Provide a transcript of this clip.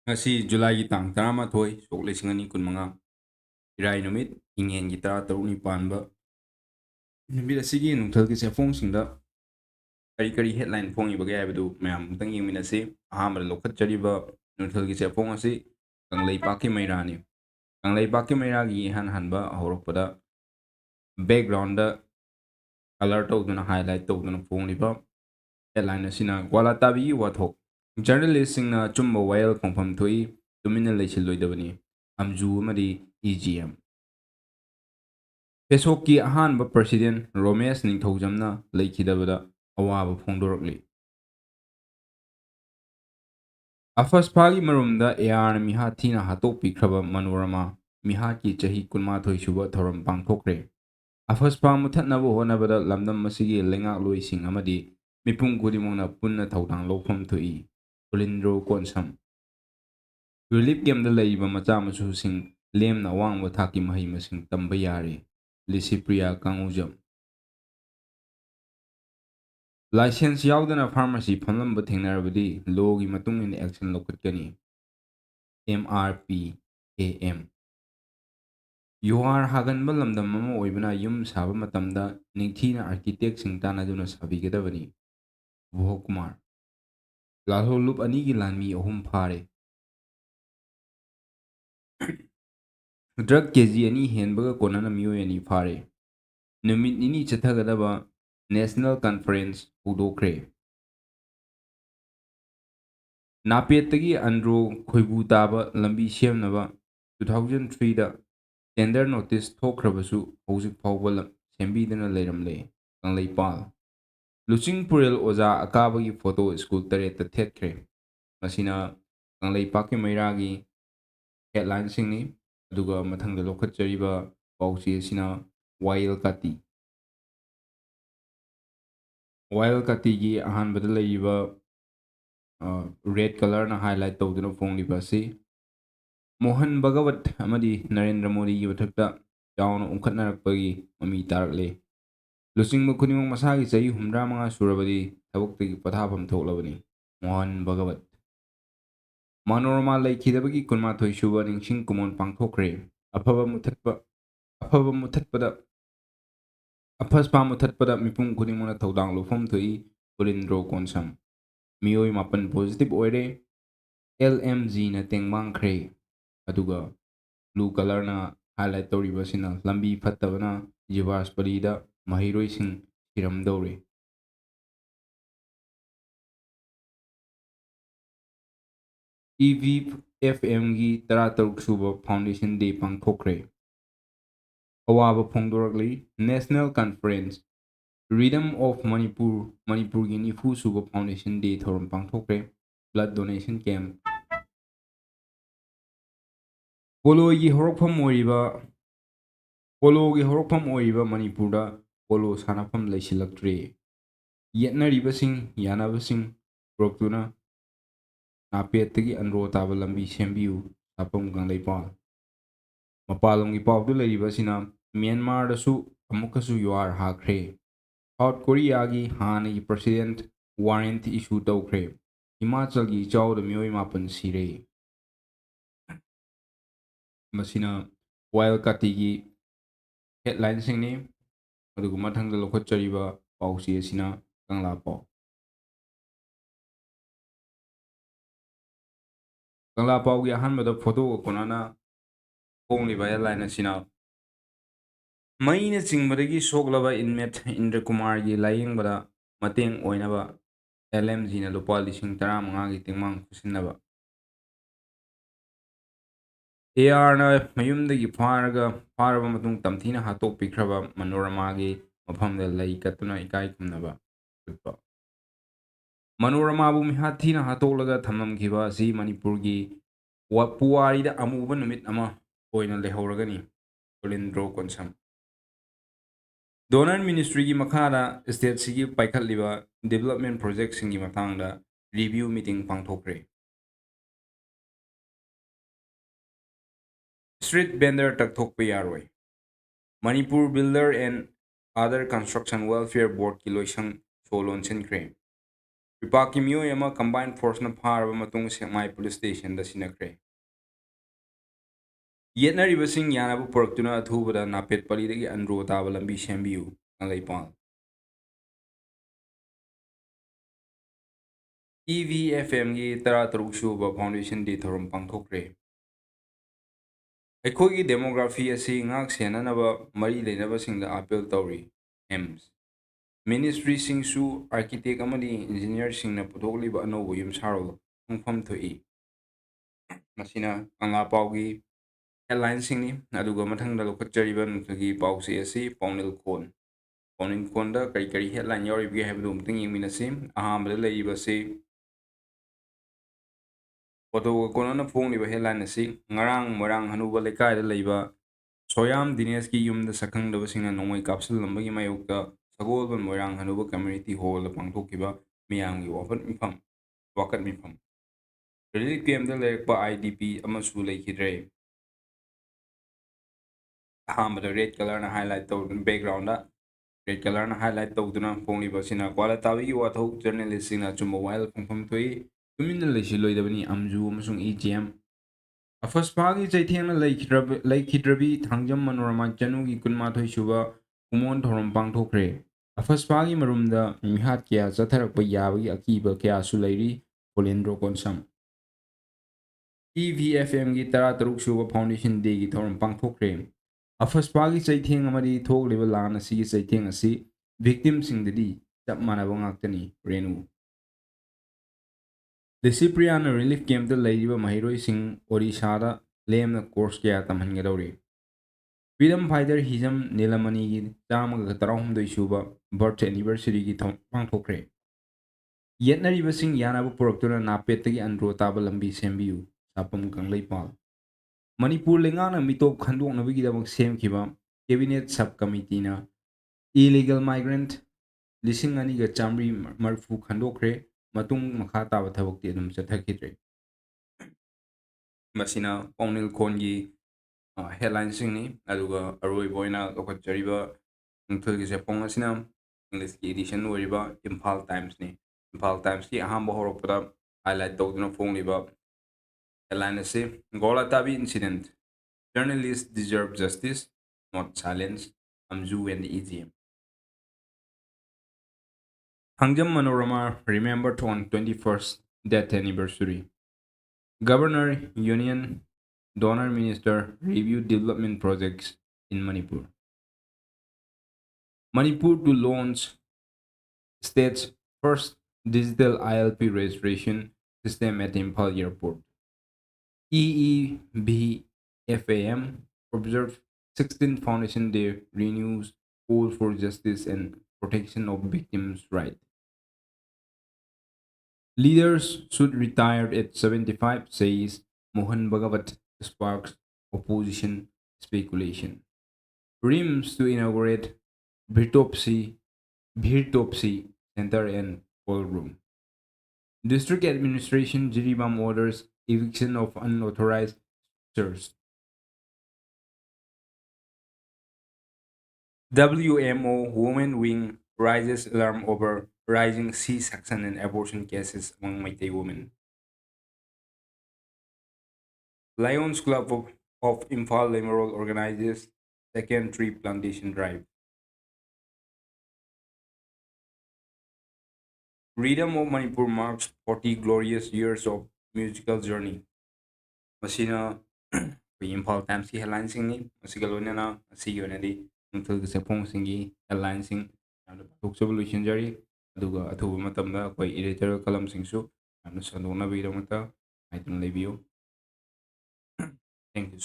Ngasi July tang 13 sok 2025 Irai numit ingen gi 16 panba numit asigi Nungthilgi sefongsinda kari headline fongi bagai haibadu mayam tang yengminasi ahamada lokhatchariba Nungthilgi sefong asi Kanglei paki mairani Kanglei paki mairagi han hanba horoppada background da color tawduna highlight tawduna fongliba headline asina gwala tabi wathok journalist singna chumba wayal phongpham thui tumina leisilloidabani amju amadi EGM Pesokki ahanba president Romesh Ningthaujamna leikidabada awaba phongdorokli Afasphagi marumda AR miha thina hatokpikraba Manorama miha ki chahi kunmathoi suba thoram pangthokre Afaspa muthatnaba honabada lamdam masigi lengak loising amadi mipung kudimona punna thaudang lopham thui Ulindro Konsam Relief game da leiba macha machu sing lemna wangba thaki mahi masing tamba yare Lisipriya Kangujam License yaudana pharmacy phamlamba thengnarabadi law-gi matung in action lokhatkani MRPAM Yuhar haganba lamdam ama oibana yum saba matamda ningthina architect sing tanaduna sabigadabani Bhuh Kumar Lalho loop anigi lanmi ahum phare Drug KG ani henbaga konana miyoy ani phare Numit nini chathagadaba National Conference hudokre Napetagi Andro Khoibu Taba Lambi Semnaba 2003 da tender notice thokrabasu hojik fawba sembidana leiramle Kanglei Luching Purel Oza Akabagi photo school tareta thetkre Masina Kanglei Paki Mairagi headline singni aduga mathangda lokhatchariba pawsi asina Wild Kati gi ahanbada leiba red color na highlight tawduna fongliba si Mohan Bhagawat amadi Narendra Modi gi bathakta yauna ungkhatnarakpagi mami tarakle Lusing khudimang masagi chahi humra manga surabadi thabuktagi pathapam thoklabani Mohan Bhagawat Manorama leikidabagi kunmathoi suba ningsing kumon pangthokre afaba muthatpada afaspa muthatpada mipung khudimona thaudang lofam thoi Purindro Konsam Miyoi mapan positive oire LMG na tengmangkhre aduga blue color na highlight tawribasina lambi phattabana Jivasparida mahiroi sing hiramdore EVFM gi 13 suba Foundation Day pangthokre awaba phongdorakli National Conference Rhythm of Manipur Manipur gi nifu suba Foundation Day thoram pangthokre blood donation camp Polo gi horokpham oiriba Manipurda polo sanafam leisilaktre yetnaribasing yanabasing roktuna Napetagi Anro Taba Lambi Sembiu Sapam Kanglei Mapalongi pawdu leiribasina Myanmar dasu amukasu yuar hakre South Korea gi hanagi president warrant issue tawkre Himachal gi chawda miyoi mapan sire masina Wild Kati gi headline singni adugu mathangda lokhatchariba pawsi asina Kangla paw Kangla paw gi ahanbada photo konana fongliba headline asina Maina Chingbadagi Soglava inmate Indra Kumar gi Layingbada Mateng Oinaba LMG na lupa lising tara mga gitingmang kusinaba. AR na mayumdagi faraba matung tamthina hatok pikraba Manorama gi mafamda lay katuna ikai kumnaba. Manorama bu mihathina hatolaga thamam kiba si Manipur gi puwarida amuba numit ama oina lehoragani Ulindro Konsam. Donor Ministry gi makhada state sigi paikhatliba development project singi matangda review meeting pangthokre street vendor takthokpa yaroi Manipur Builder and Other Construction Welfare Board ki loisang solon sinkre ꯄꯤꯄꯥꯛꯀꯤ ꯃꯤꯑꯣꯏ ꯑꯃ combine ꯐꯣꯔꯁꯅ ꯐꯥꯔꯕ ꯃꯇꯨꯡ ꯁꯦꯛꯃꯥꯏ police ꯁ꯭ꯇꯦꯁꯟꯗ ꯁꯤꯟꯅꯈ꯭ꯔꯦ꯫ ꯌꯦꯠꯅꯔꯤꯕꯁꯤꯡ ꯌꯥꯅꯕ ꯄꯨꯔꯛꯇꯨꯅ ꯑꯊꯨꯕꯗ ꯅꯥꯄꯦꯠ ꯄꯜꯂꯤꯗꯒꯤ ꯑꯟꯗ꯭ꯔꯣ ꯇꯥꯕ ꯂꯝꯕꯤ ꯁꯦꯝꯕꯤꯌꯨ ꯀꯪꯂꯩꯄꯥꯛ꯫ EVFMꯒꯤ 13 ꯁꯨꯕ foundation ꯗꯦ ꯊꯧꯔꯝ ꯄꯥꯡꯊꯣꯛꯈ꯭ꯔꯦ꯫ ꯑꯩꯈꯣꯏꯒꯤ ꯗꯦꯃꯣꯒ꯭ꯔꯥꯐꯤ ꯑꯁꯤ ꯉꯥꯛ ꯁꯦꯟꯅꯅꯕ ꯃꯔꯤ ꯂꯩꯅꯕꯁꯤꯡꯗ ꯑꯥꯄꯤꯜ ꯇꯧꯔꯤ꯫ ꯑꯦꯝꯁ ꯃꯤꯅꯤꯁꯇ꯭ꯔꯤꯁꯤꯡꯁꯨ ꯑꯥꯔꯀꯤꯇꯦꯛ ꯑꯃꯗꯤ ꯏꯟꯖꯤꯅꯤꯌꯔꯁꯤꯡꯅ ꯄꯨꯊꯣꯛꯂꯤꯕ ꯑꯅꯧꯕ ꯌꯨꯝꯁꯥꯔꯣꯜ ꯈꯪꯐꯝ ꯊꯣꯛꯏ꯫ ꯃꯁꯤꯅ ꯀꯪꯂꯥ ꯄꯥꯎꯒꯤ ꯍꯦꯗꯂꯥꯏꯟꯁꯤꯡꯅꯤ ꯑꯗꯨꯒ ꯃꯊꯪꯗ ꯂꯧꯈꯠꯆꯔꯤꯕ ꯅꯨꯡꯊꯤꯜꯒꯤ ꯄꯥꯎꯆꯦ ꯑꯁꯤ ꯄꯥꯎꯅꯤꯜ ꯈꯣꯟ꯫ ꯄꯥꯎꯅꯤꯜ ꯈꯣꯟꯗ ꯀꯔꯤ ꯀꯔꯤ ꯍꯦꯗꯂꯥꯏꯟ ꯌꯥꯎꯔꯤꯕꯒꯦ ꯍꯥꯏꯕꯗꯨ ꯑꯃꯨꯛꯇꯪ ꯌꯦꯡꯃꯤꯟꯅꯁꯤ꯫ ꯑꯍꯥꯟꯕꯗ ꯂꯩꯔꯤꯕꯁꯤ ꯐꯣꯇꯣꯒ ꯀꯣꯟꯅꯅ ꯐꯣꯡꯂꯤꯕ ꯍꯦꯗꯂꯥꯏꯟ ꯑꯁꯤ ꯉꯔꯥꯡ ꯃꯣꯏꯔꯥꯡ ꯍꯅꯨꯕ ꯂꯩꯀꯥꯏꯗ ꯂꯩꯕ ꯁꯣꯌꯥꯝ ꯗꯤꯅꯦꯁꯀꯤ ꯌꯨꯝꯗ ꯁꯛꯈꯪꯗꯕꯁꯤꯡꯅ ꯅꯣꯡꯃꯩ ꯀꯥꯞꯁꯤꯜꯂꯝꯕꯒꯤ ꯃꯥꯌꯣꯛꯇ ꯁꯒꯣꯜꯕꯟ ꯃꯣꯏꯔꯥꯡ ꯍꯅꯨꯕ ꯀꯝꯃ꯭ꯌꯨꯅꯤꯇꯤ ꯍꯣꯜꯗ ꯄꯥꯡꯊꯣꯛꯈꯤꯕ ꯃꯤꯌꯥꯝꯒꯤ ꯋꯥꯀꯠ ꯃꯤꯐꯝ꯫ ꯔꯤꯂꯤꯐ ꯀꯦꯝꯞꯇ ꯂꯩꯔꯛꯄ IDP ꯑꯃꯁꯨ ꯂꯩꯈꯤꯗ꯭ꯔꯦ꯫ ꯑꯍꯥꯟꯕꯗ ꯔꯦꯗ ꯀꯂꯔꯅ ꯍꯥꯏꯂꯥꯏꯠ ꯇꯧꯗꯨꯅ ꯕꯦꯛꯒ꯭ꯔꯥꯎꯟꯗ ꯔꯦꯗ ꯀꯂꯔꯅ ꯍꯥꯏꯂꯥꯏꯠ ꯇꯧꯗꯨꯅ ꯐꯣꯡꯂꯤꯕ ꯑꯁꯤꯅ ꯀ꯭ꯋꯥꯂꯥꯇꯥꯕꯤꯒꯤ ꯋꯥꯊꯣꯛ ꯖꯔꯅꯦꯂꯤꯁꯁꯤꯡꯅ ꯑꯆꯨꯝꯕ ꯋꯥꯌꯦꯜ ꯐꯪꯐꯝ ꯊꯣꯛꯏ꯫ ꯇꯨꯃꯤꯟꯅ ꯂꯩꯁꯤꯜꯂꯣꯏꯗꯕꯅꯤ ꯑꯝꯖꯨ ꯑꯃꯁꯨꯡ EGM꯫ ꯑꯐꯁꯄꯥꯒꯤ ꯆꯩꯊꯦꯡꯅ ꯂꯩꯈꯤꯗ꯭ꯔꯕꯤ ꯊꯥꯡꯖꯝ ꯃꯅꯣꯔꯃꯥ ꯆꯅꯨꯒꯤ 12 ꯁꯨꯕ ꯀꯨꯃꯣꯟ ꯊꯧꯔꯝ ꯄꯥꯡꯊꯣꯛꯈ꯭ꯔꯦ꯫ ꯑꯐꯁꯄꯥꯒꯤ ꯃꯔꯨꯝꯗ ꯃꯤꯍꯥꯠ ꯀꯌꯥ ꯆꯠꯊꯔꯛꯄ ꯌꯥꯕꯒꯤ ꯑꯀꯤꯕ ꯀꯌꯥꯁꯨ ꯂꯩꯔꯤ꯫ ꯀꯣꯂꯦꯟꯗ꯭ꯔꯣ ꯀꯣꯟꯁꯝ꯫ EVFMꯒꯤ 13 ꯁꯨꯕ ꯐꯥꯎꯟꯗꯦꯁꯟ ꯗꯦꯒꯤ ꯊꯧꯔꯝ ꯄꯥꯡꯊꯣꯛꯈ꯭ꯔꯦ꯫ ꯑꯐꯁꯄꯥꯒꯤ ꯆꯩꯊꯦꯡ ꯑꯃꯗꯤ ꯊꯣꯛꯂꯤꯕ ꯂꯥꯟ ꯑꯁꯤꯒꯤ ꯆꯩꯊꯦꯡ ꯑꯁꯤ ꯚꯤꯛꯇꯤꯝꯁꯤꯡꯗꯗꯤ ꯆꯞ ꯃꯥꯟꯅꯕ ꯉꯥꯛꯇꯅꯤ꯫ ꯔꯦꯅꯨ ꯗꯤꯁꯤꯄ꯭ꯔꯤꯌꯥꯅ ꯔꯤꯂꯤꯐ ꯀꯦꯝꯞꯇ ꯂꯩꯔꯤꯕ ꯃꯍꯩꯔꯣꯏꯁꯤꯡ ꯑꯣꯔꯤꯁꯥꯗ ꯂꯦꯝꯅ ꯀꯣꯔꯁ ꯀꯌꯥ ꯇꯝꯍꯟꯒꯗꯧꯔꯤ꯫ ꯐ꯭रीडम ꯐꯥꯏꯇꯔ ꯍꯤꯖꯝ ꯅꯤꯂꯃꯅꯤꯒꯤ 113 ꯁꯨꯕ ꯕꯔꯊ ꯑꯦꯅꯤꯚꯔꯁꯔꯤꯒꯤ ꯄꯥꯡꯊꯣꯛꯈ꯭ꯔꯦ꯫ ꯌꯦꯠꯅꯔꯤꯕꯁꯤꯡ ꯌꯥꯅꯕ ꯄꯨꯔꯛꯇꯨꯅ ꯅꯥꯄꯦꯠꯇꯒꯤ ꯑꯟꯗ꯭ꯔꯣ ꯇꯥꯕ ꯂꯝꯕꯤ ꯁꯦꯝꯕꯤꯌꯨ ꯁꯥꯄꯝ ꯀꯪꯂꯩꯄꯥꯛ꯫ ꯃꯅꯤꯄꯨꯔ ꯂꯩꯉꯥꯛꯅ ꯃꯤꯇꯣꯞ ꯈꯟꯗꯣꯛꯅꯕꯒꯤꯗꯃꯛ ꯁꯦꯝꯈꯤꯕ ꯀꯦꯕꯤꯅꯦꯠ ꯁꯕ ꯀꯃꯤꯇꯤꯅ ꯏꯂꯤꯒꯦꯜ ꯃꯥꯏꯒ꯭ꯔꯦꯟꯠ 2,930 ꯈꯟꯗꯣꯛꯈ꯭ꯔꯦ꯫ ꯃꯇꯨꯡ ꯃꯈꯥ ꯇꯥꯕ ꯊꯕꯛꯇꯤ ꯑꯗꯨꯝ ꯆꯠꯊꯈꯤꯗ꯭ꯔꯦ꯫ ꯃꯁꯤꯅ ꯄꯥꯎꯅꯤꯜ ꯈꯣꯟꯒꯤ ꯍꯦꯗꯂꯥꯏꯟꯁꯤꯡꯅꯤ ꯑꯗꯨꯒ ꯑꯔꯣꯏꯕ ꯑꯣꯏꯅ ꯂꯧꯈꯠꯆꯔꯤꯕ ꯅꯨꯡꯊꯤꯜꯒꯤ ꯁꯦꯐꯣꯡ ꯑꯁꯤꯅ ꯏꯪꯂꯤꯁꯀꯤ ꯏꯗꯤꯁꯟ ꯑꯣꯏꯔꯤꯕ ꯏꯝꯐꯥꯜ ꯇꯥꯏꯝꯁꯅꯤ꯫ ꯏꯝꯐꯥꯜ ꯇꯥꯏꯝꯁꯀꯤ ꯑꯍꯥꯟꯕ ꯍꯧꯔꯛꯄꯗ ꯍꯥꯏꯂꯥꯏꯠ ꯇꯧꯗꯨꯅ ꯐꯣꯡꯂꯤꯕ ꯍꯦꯗꯂꯥꯏꯟ ꯑꯁꯤ ꯒꯣꯂꯥꯇꯥꯕꯤ incident journalists deserve justice not silence ꯑꯝꯖꯨ ꯑꯦꯟ EGM꯫ Thangam Manorama remembered on 21st death anniversary. Governor, Union, Donor Minister reviewed development projects in Manipur. Manipur to launch state's first digital ILP registration system at Impal Airport. EEBFAM observed 16th Foundation Day renews call for justice and protection of victims' rights. Leaders should retire at 75, says Mohan Bhagavat, sparks opposition speculation. RIMS to inaugurate Bhirtopsi Center and Ballroom. District Administration Jiribam orders eviction of unauthorized structures. WMO Women Wing raises alarm over rising C-section and abortion cases among Meitei women. Lions Club of Imphal Lemerol organizes second tree plantation drive. Freedom of Manipur marks 40 glorious years of musical journey. Masina Imphal Times ki headlinesingni masiga loinana asigi oinadi nungthilgi sephongsingi headlinesing yamna pathokchaba loisinjari aduga athuba matamda akoi editorial kalamsingsu yamna sandoknabigidamata haituna leibiyu. Thank you.